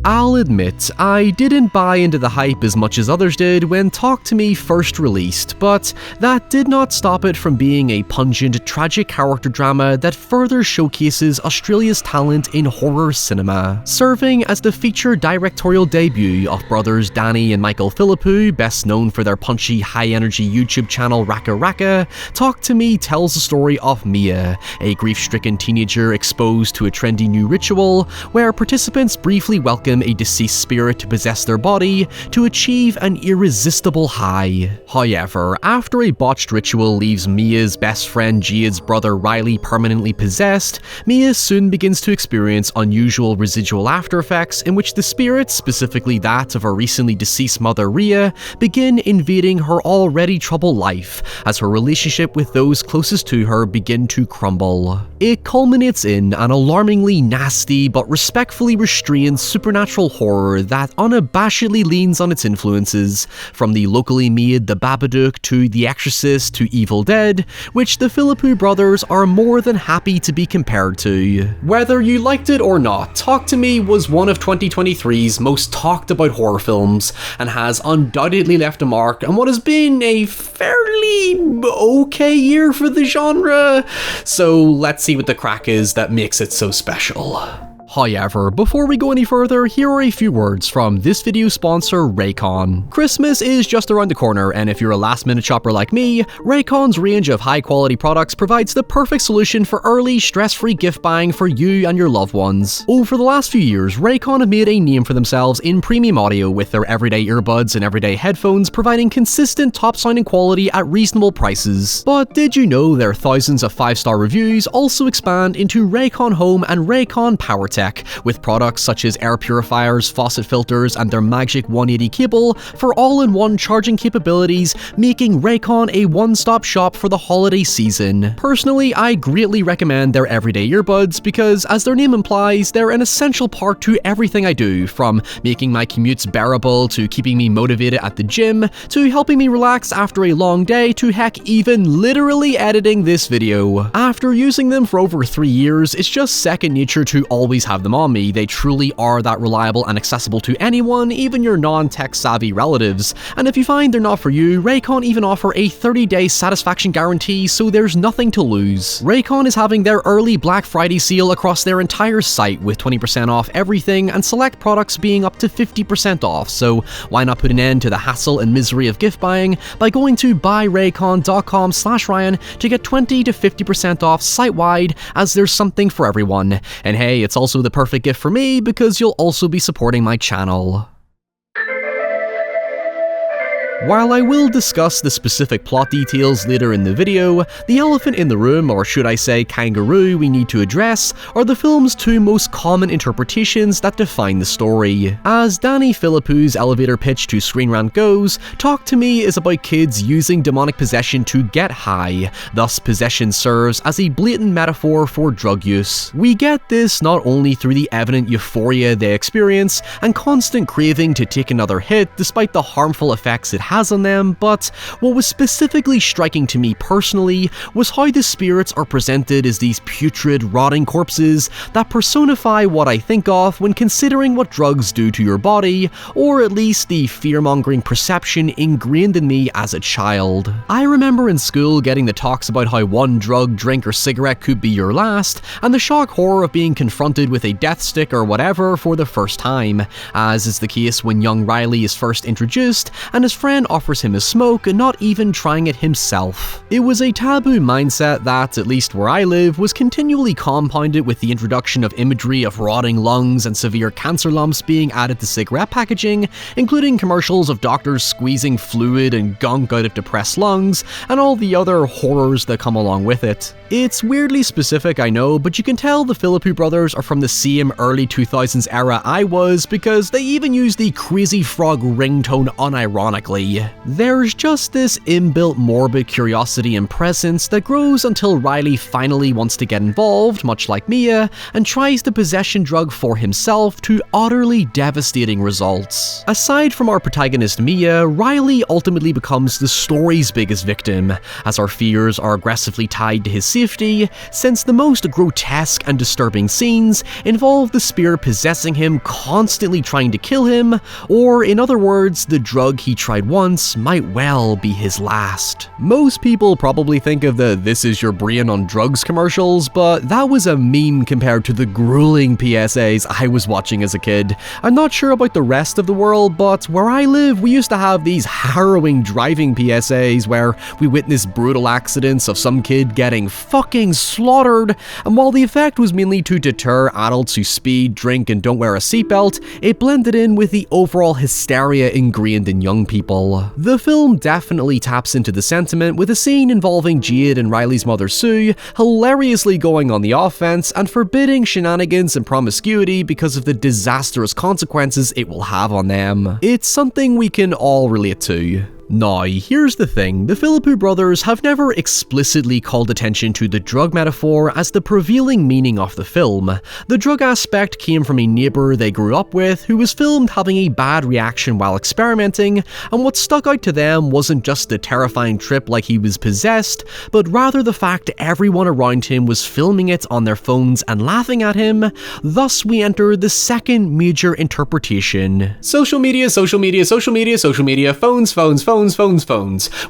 I'll admit, I didn't buy into the hype as much as others did when Talk to Me first released, but that did not stop it from being a pungent, tragic character drama that further showcases Australia's talent in horror cinema. Serving as the feature directorial debut of brothers Danny and Michael Philippou, best known for their punchy, high-energy YouTube channel Raka Raka, Talk to Me tells the story of Mia, a grief-stricken teenager exposed to a trendy new ritual where participants briefly welcome a deceased spirit to possess their body to achieve an irresistible high. However, after a botched ritual leaves Mia's best friend Jihad's brother Riley permanently possessed, Mia soon begins to experience unusual residual after effects in which the spirits, specifically that of her recently deceased mother Ria, begin invading her already troubled life as her relationship with those closest to her begin to crumble. It culminates in an alarmingly nasty but respectfully restrained supernatural horror that unabashedly leans on its influences, from the locally made The Babadook to The Exorcist to Evil Dead, which the Philippou brothers are more than happy to be compared to. Whether you liked it or not, Talk to Me was one of 2023's most talked about horror films, and has undoubtedly left a mark on what has been a fairly okay year for the genre, so let's see what the crack is that makes it so special. However, before we go any further, here are a few words from this video's sponsor, Raycon. Christmas is just around the corner, and if you're a last-minute shopper like me, Raycon's range of high-quality products provides the perfect solution for early, stress-free gift buying for you and your loved ones. Over the last few years, Raycon have made a name for themselves in premium audio with their everyday earbuds and everyday headphones providing consistent top-sounding quality at reasonable prices. But did you know their thousands of 5-star reviews also expand into Raycon Home and Raycon PowerTech, with products such as air purifiers, faucet filters, and their Magic 180 cable for all-in-one charging capabilities, making Raycon a one-stop shop for the holiday season. Personally, I greatly recommend their everyday earbuds because, as their name implies, they're an essential part to everything I do, from making my commutes bearable to keeping me motivated at the gym, to helping me relax after a long day, to heck, even literally editing this video. After using them for over 3 years, it's just second nature to always have them on me. They truly are that reliable and accessible to anyone, even your non-tech savvy relatives. And if you find they're not for you, Raycon even offer a 30-day satisfaction guarantee, so there's nothing to lose. Raycon is having their early Black Friday sale across their entire site with 20% off everything and select products being up to 50% off, so why not put an end to the hassle and misery of gift buying by going to buyraycon.com/Ryan to get 20 to 50% off site-wide, as there's something for everyone. And hey, it's also the perfect gift for me because you'll also be supporting my channel. While I will discuss the specific plot details later in the video, the elephant in the room, or should I say kangaroo, we need to address are the film's two most common interpretations that define the story. As Danny Philippou's elevator pitch to Screen Rant goes, Talk to Me is about kids using demonic possession to get high, thus possession serves as a blatant metaphor for drug use. We get this not only through the evident euphoria they experience and constant craving to take another hit despite the harmful effects it has on them, but what was specifically striking to me personally was how the spirits are presented as these putrid, rotting corpses that personify what I think of when considering what drugs do to your body, or at least the fear-mongering perception ingrained in me as a child. I remember in school getting the talks about how one drug, drink, or cigarette could be your last, and the shock horror of being confronted with a death stick or whatever for the first time, as is the case when young Riley is first introduced and his friend offers him a smoke, not even trying it himself. It was a taboo mindset that, at least where I live, was continually compounded with the introduction of imagery of rotting lungs and severe cancer lumps being added to cigarette packaging, including commercials of doctors squeezing fluid and gunk out of depressed lungs, and all the other horrors that come along with it. It's weirdly specific, I know, but you can tell the Philippou brothers are from the same early 2000s era I was, because they even use the Crazy Frog ringtone unironically. There's just this inbuilt morbid curiosity and presence that grows until Riley finally wants to get involved, much like Mia, and tries the possession drug for himself to utterly devastating results. Aside from our protagonist Mia, Riley ultimately becomes the story's biggest victim, as our fears are aggressively tied to his safety safety, since the most grotesque and disturbing scenes involve the spirit possessing him, constantly trying to kill him, or in other words, the drug he tried once might well be his last. Most people probably think of the "this is your brain on drugs" commercials, but that was a meme compared to the grueling PSAs I was watching as a kid. I'm not sure about the rest of the world, but where I live, we used to have these harrowing driving PSAs where we witnessed brutal accidents of some kid getting fucking slaughtered, and while the effect was mainly to deter adults who speed, drink, and don't wear a seatbelt, it blended in with the overall hysteria ingrained in young people. The film definitely taps into the sentiment with a scene involving Jade and Riley's mother Sue hilariously going on the offense and forbidding shenanigans and promiscuity because of the disastrous consequences it will have on them. It's something we can all relate to. Now, here's the thing, the Philippou brothers have never explicitly called attention to the drug metaphor as the prevailing meaning of the film. The drug aspect came from a neighbour they grew up with who was filmed having a bad reaction while experimenting, and what stuck out to them wasn't just the terrifying trip like he was possessed, but rather the fact everyone around him was filming it on their phones and laughing at him. Thus we enter the second major interpretation. Social media, social media, social media, social media, phones.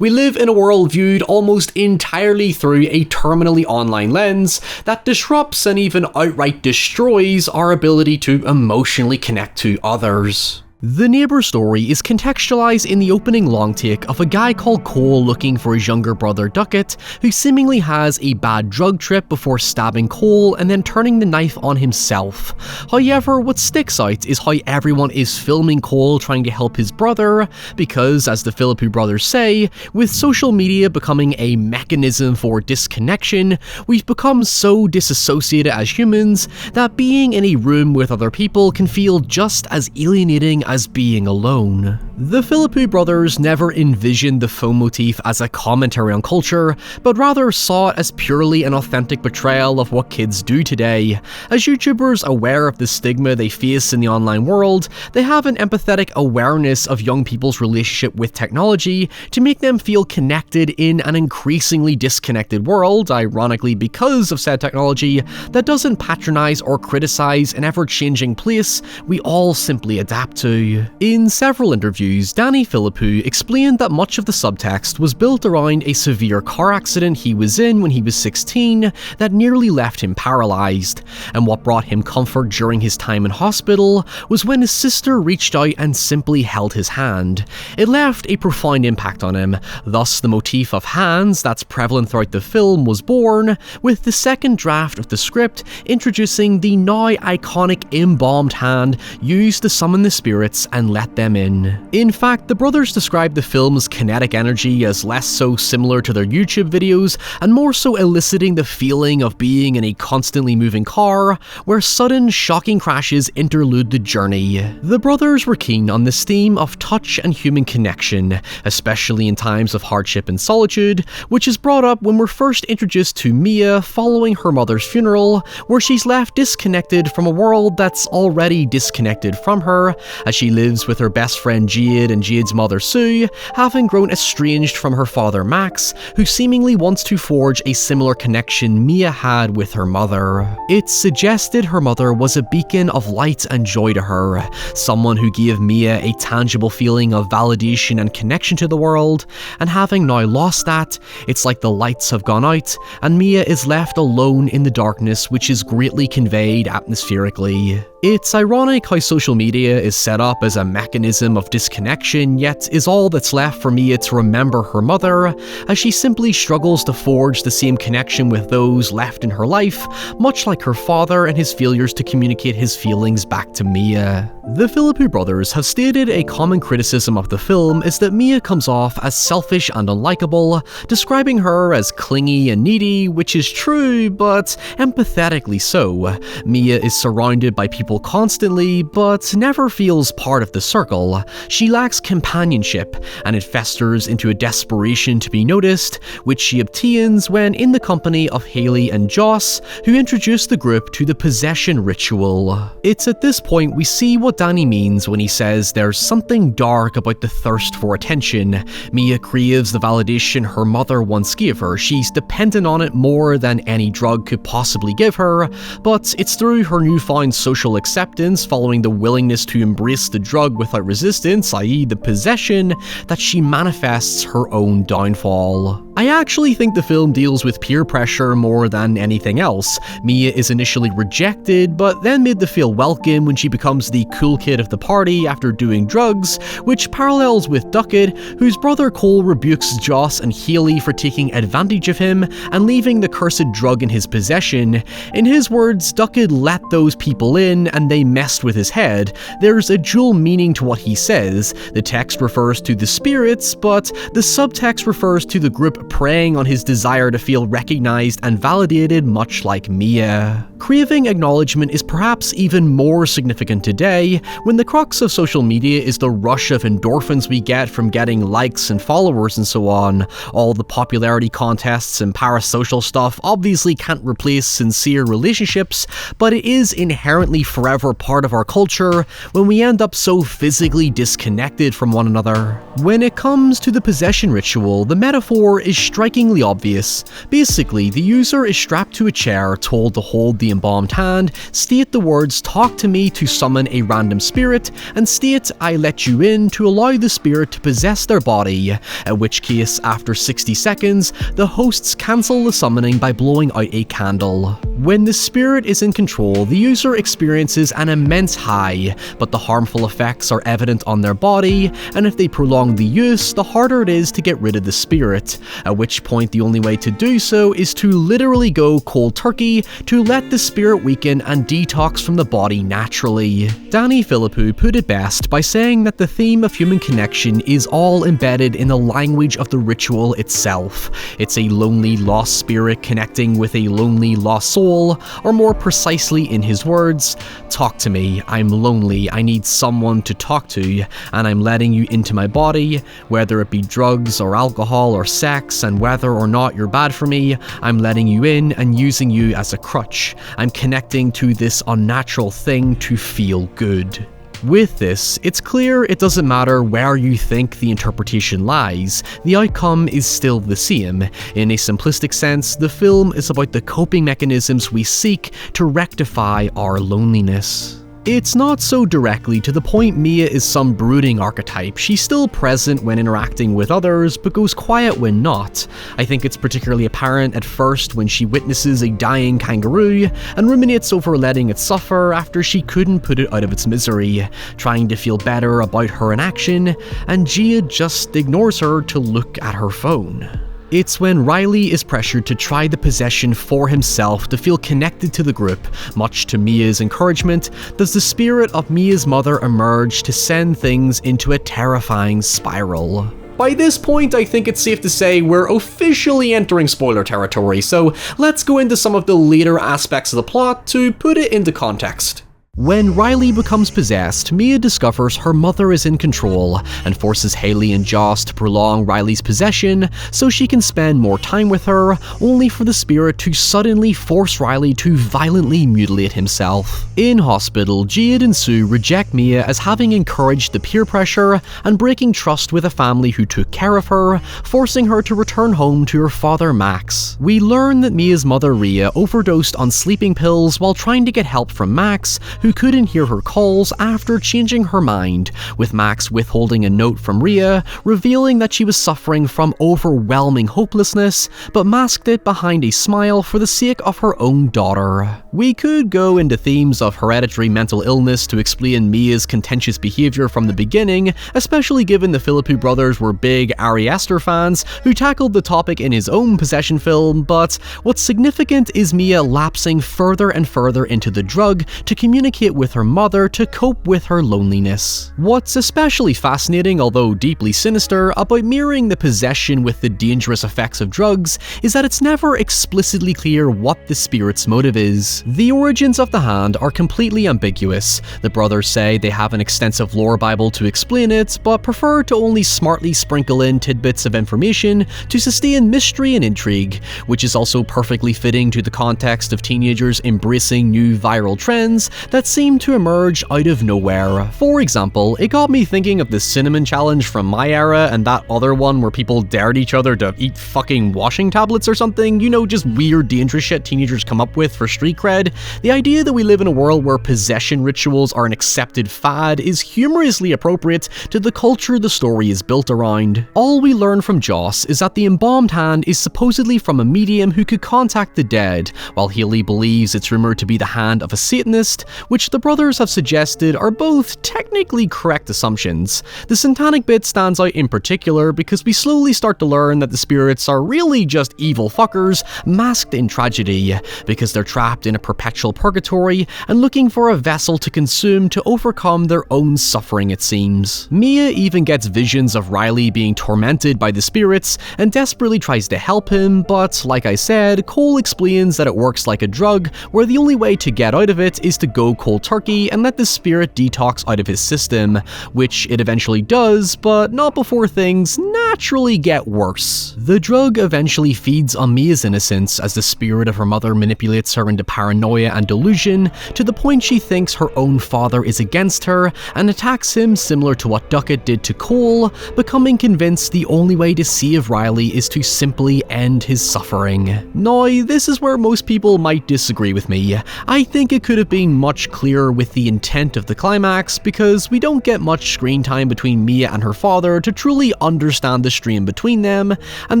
We live in a world viewed almost entirely through a terminally online lens that disrupts and even outright destroys our ability to emotionally connect to others. The neighbour story is contextualised in the opening long take of a guy called Cole looking for his younger brother Duckett, who seemingly has a bad drug trip before stabbing Cole and then turning the knife on himself. However, what sticks out is how everyone is filming Cole trying to help his brother, because, as the Philippou brothers say, with social media becoming a mechanism for disconnection, we've become so disassociated as humans that being in a room with other people can feel just as alienating as being alone. The Philippou brothers never envisioned the phone motif as a commentary on culture, but rather saw it as purely an authentic portrayal of what kids do today. As YouTubers aware of the stigma they face in the online world, they have an empathetic awareness of young people's relationship with technology to make them feel connected in an increasingly disconnected world, ironically because of said technology, that doesn't patronize or criticize an ever-changing place we all simply adapt to. In several interviews, Danny Philippou explained that much of the subtext was built around a severe car accident he was in when he was 16 that nearly left him paralysed, and what brought him comfort during his time in hospital was when his sister reached out and simply held his hand. It left a profound impact on him, thus the motif of hands that's prevalent throughout the film was born, with the second draft of the script introducing the now iconic embalmed hand used to summon the spirits and let them in. In fact, the brothers described the film's kinetic energy as less so similar to their YouTube videos and more so eliciting the feeling of being in a constantly moving car where sudden shocking crashes interlude the journey. The brothers were keen on this theme of touch and human connection, especially in times of hardship and solitude, which is brought up when we're first introduced to Mia following her mother's funeral, where she's left disconnected from a world that's already disconnected from her, as she lives with her best friend Jade and Jade's mother Sue, having grown estranged from her father Max, who seemingly wants to forge a similar connection Mia had with her mother. It suggested her mother was a beacon of light and joy to her, someone who gave Mia a tangible feeling of validation and connection to the world, and having now lost that, it's like the lights have gone out and Mia is left alone in the darkness, which is greatly conveyed atmospherically. It's ironic how social media is set up as a mechanism of disconnection, yet is all that's left for Mia to remember her mother, as she simply struggles to forge the same connection with those left in her life, much like her father and his failures to communicate his feelings back to Mia. The Philippou brothers have stated a common criticism of the film is that Mia comes off as selfish and unlikable, describing her as clingy and needy, which is true, but empathetically so. Mia is surrounded by people people constantly, but never feels part of the circle. She lacks companionship, and it festers into a desperation to be noticed, which she obtains when in the company of Haley and Joss, who introduce the group to the possession ritual. It's at this point we see what Danny means when he says there's something dark about the thirst for attention. Mia craves the validation her mother once gave her. She's dependent on it more than any drug could possibly give her, but it's through her newfound social acceptance following the willingness to embrace the drug without resistance, i.e. the possession, that she manifests her own downfall. I actually think the film deals with peer pressure more than anything else. Mia is initially rejected, but then made to feel welcome when she becomes the cool kid of the party after doing drugs, which parallels with DivKid, whose brother Cole rebukes Joss and Haley for taking advantage of him and leaving the cursed drug in his possession. In his words, DivKid let those people in and they messed with his head. There's a dual meaning to what he says. The text refers to the spirits, but the subtext refers to the group preying on his desire to feel recognized and validated, much like Mia. Craving acknowledgement is perhaps even more significant today, when the crux of social media is the rush of endorphins we get from getting likes and followers and so on. All the popularity contests and parasocial stuff obviously can't replace sincere relationships, but it is inherently forever part of our culture when we end up so physically disconnected from one another. When it comes to the possession ritual, the metaphor is strikingly obvious. Basically, the user is strapped to a chair, told to hold the embalmed hand, state the words "talk to me" to summon a random spirit, and state "I let you in" to allow the spirit to possess their body, at which case, after 60 seconds, the hosts cancel the summoning by blowing out a candle. When the spirit is in control, the user experiences an immense high, but the harmful effects are evident on their body, and if they prolong the use, the harder it is to get rid of the spirit, at which point the only way to do so is to literally go cold turkey to let the spirit weaken and detox from the body naturally. Danny Philippou put it best by saying that the theme of human connection is all embedded in the language of the ritual itself. It's a lonely lost spirit connecting with a lonely lost soul, or more precisely in his words, "Talk to me, I'm lonely, I need someone to talk to, and I'm letting you into my body, whether it be drugs or alcohol or sex, and whether or not you're bad for me, I'm letting you in and using you as a crutch. I'm connecting to this unnatural thing to feel good." With this, it's clear it doesn't matter where you think the interpretation lies, the outcome is still the same. In a simplistic sense, the film is about the coping mechanisms we seek to rectify our loneliness. It's not so directly to the point Mia is some brooding archetype. She's still present when interacting with others, but goes quiet when not. I think it's particularly apparent at first when she witnesses a dying kangaroo and ruminates over letting it suffer after she couldn't put it out of its misery, trying to feel better about her inaction, and Gia just ignores her to look at her phone. It's when Riley is pressured to try the possession for himself to feel connected to the group, much to Mia's encouragement, does the spirit of Mia's mother emerge to send things into a terrifying spiral. By this point, I think it's safe to say we're officially entering spoiler territory, so let's go into some of the later aspects of the plot to put it into context. When Riley becomes possessed, Mia discovers her mother is in control and forces Haley and Joss to prolong Riley's possession so she can spend more time with her, only for the spirit to suddenly force Riley to violently mutilate himself. In hospital, Jade and Sue reject Mia as having encouraged the peer pressure and breaking trust with a family who took care of her, forcing her to return home to her father Max. We learn that Mia's mother Rhea overdosed on sleeping pills while trying to get help from Max, who couldn't hear her calls after changing her mind, with Max withholding a note from Rhea, revealing that she was suffering from overwhelming hopelessness, but masked it behind a smile for the sake of her own daughter. We could go into themes of hereditary mental illness to explain Mia's contentious behaviour from the beginning, especially given the Philippou brothers were big Ari Aster fans who tackled the topic in his own possession film, but what's significant is Mia lapsing further and further into the drug to communicate communicate with her mother to cope with her loneliness. What's especially fascinating, although deeply sinister, about mirroring the possession with the dangerous effects of drugs is that it's never explicitly clear what the spirit's motive is. The origins of the hand are completely ambiguous. The brothers say they have an extensive lore bible to explain it, but prefer to only smartly sprinkle in tidbits of information to sustain mystery and intrigue, which is also perfectly fitting to the context of teenagers embracing new viral trends that seem to emerge out of nowhere. For example, it got me thinking of the cinnamon challenge from my era and that other one where people dared each other to eat fucking washing tablets or something, you know, just weird dangerous shit teenagers come up with for street cred. The idea that we live in a world where possession rituals are an accepted fad is humorously appropriate to the culture the story is built around. All we learn from Joss is that the embalmed hand is supposedly from a medium who could contact the dead, while Haley believes it's rumored to be the hand of a Satanist, which the brothers have suggested are both technically correct assumptions. The satanic bit stands out in particular because we slowly start to learn that the spirits are really just evil fuckers masked in tragedy, because they're trapped in a perpetual purgatory and looking for a vessel to consume to overcome their own suffering, it seems. Mia even gets visions of Riley being tormented by the spirits and desperately tries to help him, but like I said, Cole explains that it works like a drug, where the only way to get out of it is to go cold turkey and let the spirit detox out of his system, which it eventually does, but not before things naturally get worse. The drug eventually feeds on Mia's innocence as the spirit of her mother manipulates her into paranoia and delusion, to the point she thinks her own father is against her and attacks him similar to what Duckett did to Cole, becoming convinced the only way to save Riley is to simply end his suffering. Now, this is where most people might disagree with me. I think it could have been much clearer with the intent of the climax, because we don't get much screen time between Mia and her father to truly understand the stream between them, and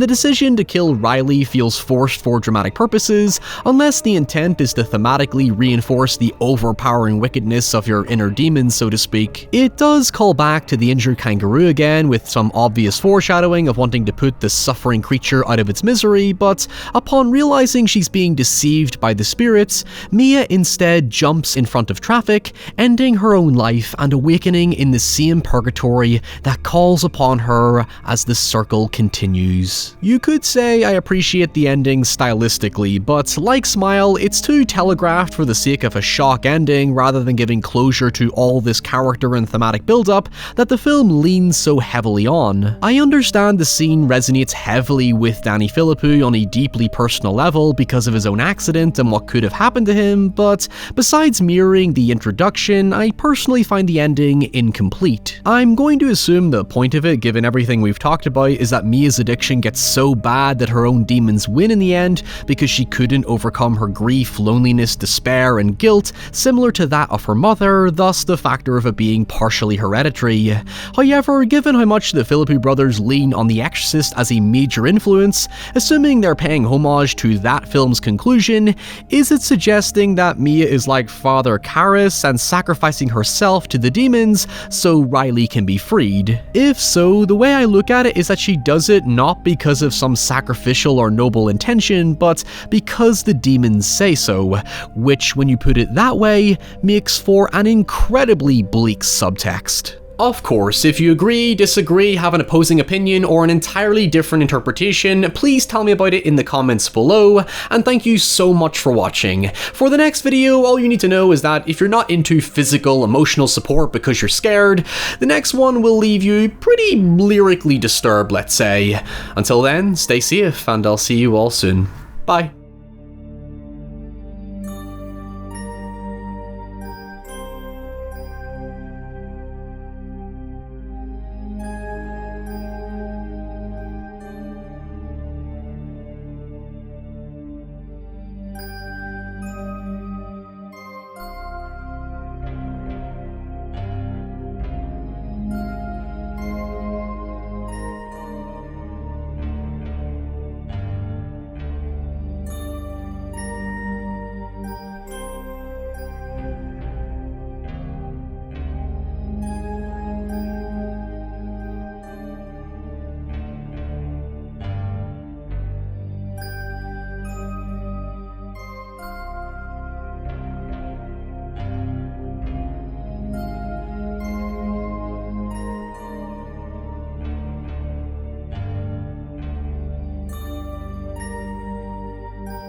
the decision to kill Riley feels forced for dramatic purposes, unless the intent is to thematically reinforce the overpowering wickedness of your inner demons, so to speak. It does call back to the injured kangaroo again, with some obvious foreshadowing of wanting to put the suffering creature out of its misery, but upon realizing she's being deceived by the spirits, Mia instead jumps in front of traffic, ending her own life and awakening in the same purgatory that calls upon her as the circle continues. You could say I appreciate the ending stylistically, but like Smile, it's too telegraphed for the sake of a shock ending rather than giving closure to all this character and thematic build-up that the film leans so heavily on. I understand the scene resonates heavily with Danny Philippou on a deeply personal level because of his own accident and what could have happened to him, but besides mirroring the introduction, I personally find the ending incomplete. I'm going to assume the point of it, given everything we've talked about, is that Mia's addiction gets so bad that her own demons win in the end because she couldn't overcome her grief, loneliness, despair, and guilt, similar to that of her mother, thus the factor of it being partially hereditary. However, given how much the Philippou brothers lean on The Exorcist as a major influence, assuming they're paying homage to that film's conclusion, is it suggesting that Mia is like Father Karras and sacrificing herself to the demons so Riley can be freed? If so, the way I look at it is that she does it not because of some sacrificial or noble intention, but because the demons say so, which, when you put it that way, makes for an incredibly bleak subtext. Of course, if you agree, disagree, have an opposing opinion, or an entirely different interpretation, please tell me about it in the comments below, and thank you so much for watching. For the next video, all you need to know is that if you're not into physical, emotional support because you're scared, the next one will leave you pretty lyrically disturbed, let's say. Until then, stay safe, and I'll see you all soon. Bye.